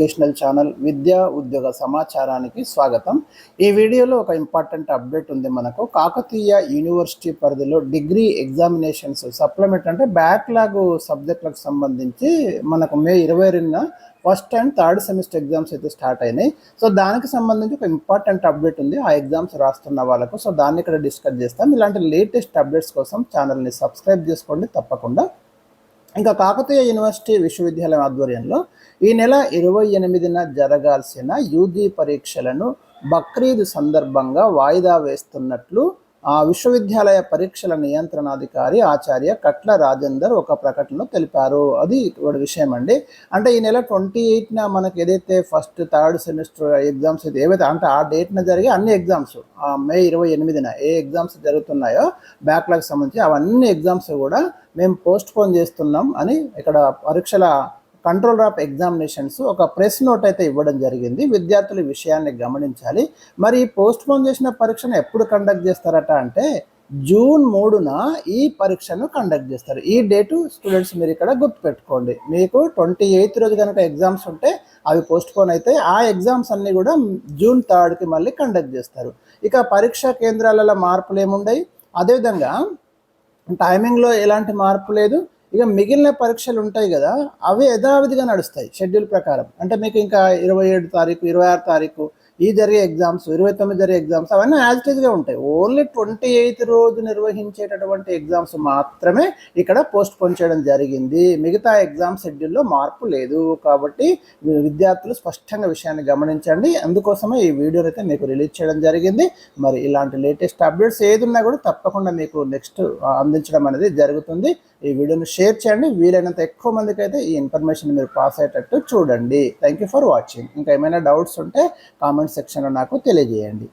Educational channel విద్యా ఉద్యోగ సమాచారానికి స్వాగతం. ఈ వీడియోలో ఒక ఇంపార్టెంట్ అప్డేట్ ఉంది. మనకు కాకతీయ యూనివర్సిటీ పరిధిలో డిగ్రీ ఎగ్జామినేషన్స్ సప్లిమెంట్ అంటే బ్యాక్లాగ్ సబ్జెక్టులకు సంబంధించి మనకు మే 22న first and third semester exams అయితే స్టార్ట్ అయినాయి. సో దానికి సంబంధించి ఒక ఇంపార్టెంట్ అప్డేట్ ఉంది ఆ ఎగ్జామ్స్ రాస్తున్న వాళ్ళకు. సో దాన్ని ఇక్కడ డిస్కస్ చేస్తాం. ఇలాంటి లేటెస్ట్ అప్డేట్స్ కోసం ఛానల్ని సబ్స్క్రైబ్ చేసుకోండి తప్పకుండా. ఇంకా కాకతీయ యూనివర్సిటీ విశ్వవిద్యాలయం ఆధ్వర్యంలో ఈ నెల 28న జరగాల్సిన యూజీ పరీక్షలను బక్రీద్ సందర్భంగా వాయిదా వేస్తున్నట్లు ఆ విశ్వవిద్యాలయ పరీక్షల నియంత్రణాధికారి ఆచార్య కట్ల రాజేందర్ ఒక ప్రకటనలో తెలిపారు. అది ఒక విషయం అండి. అంటే ఈ నెల 28న మనకి ఏదైతే ఫస్ట్ థర్డ్ సెమిస్టర్ ఎగ్జామ్స్ అయితే ఏవైతే అంటే ఆ డేట్న జరిగే అన్ని ఎగ్జామ్స్ మే 28న ఏ ఎగ్జామ్స్ జరుగుతున్నాయో బ్యాక్లాగ్ సంబంధించి అవన్నీ ఎగ్జామ్స్ కూడా మేము పోస్ట్పోన్ చేస్తున్నాం అని ఇక్కడ పరీక్షల కంట్రోలర్ ఆఫ్ ఎగ్జామినేషన్స్ ఒక ప్రెస్ నోట్ అయితే ఇవ్వడం జరిగింది. విద్యార్థులు ఈ విషయాన్ని గమనించాలి. మరి పోస్ట్పోన్ చేసిన పరీక్షను ఎప్పుడు కండక్ట్ చేస్తారట అంటే జూన్ 3న ఈ పరీక్షను కండక్ట్ చేస్తారు. ఈ డేటు స్టూడెంట్స్ మీరు ఇక్కడ గుర్తుపెట్టుకోండి. మీకు 28th రోజు కనుక ఎగ్జామ్స్ ఉంటే అవి పోస్ట్పోన్ అయితే ఆ ఎగ్జామ్స్ అన్నీ కూడా జూన్ 3కి మళ్ళీ కండక్ట్ చేస్తారు. ఇక పరీక్షా కేంద్రాలలో మార్పులు ఏముండయి, అదేవిధంగా టైమింగ్లో ఎలాంటి మార్పు లేదు. ఇక మిగిలిన పరీక్షలు ఉంటాయి కదా, అవి యథావిధిగా నడుస్తాయి షెడ్యూల్ ప్రకారం. అంటే మీకు ఇంకా 27 తారీఖు 26 తారీఖు ఈ జరిగే ఎగ్జామ్స్ 29 జరిగే ఎగ్జామ్స్ అవన్నీ యాజ్ ఇట్ ఈజ్గా ఉంటాయి. ఓన్లీ 28th రోజు నిర్వహించేటటువంటి ఎగ్జామ్స్ మాత్రమే ఇక్కడ పోస్ట్పోన్ చేయడం జరిగింది. మిగతా ఎగ్జామ్ షెడ్యూల్లో మార్పు లేదు. కాబట్టి విద్యార్థులు స్పష్టంగా విషయాన్ని గమనించండి. అందుకోసమే ఈ వీడియోని అయితే మీకు రిలీజ్ చేయడం జరిగింది. మరి ఇలాంటి లేటెస్ట్ అప్డేట్స్ ఏది ఉన్నా కూడా తప్పకుండా మీకు నెక్స్ట్ అందించడం అనేది జరుగుతుంది. ఈ వీడియోని షేర్ చేయండి. వీలైనంత ఎక్కువ మందికి అయితే ఈ ఇన్ఫర్మేషన్ మీరు పాస్ అయ్యేటట్టు చూడండి. Thank you for watching. ఇంకా ఏమైనా డౌట్స్ ఉంటే కామెంట్ సెక్షన్లో నాకు తెలియజేయండి.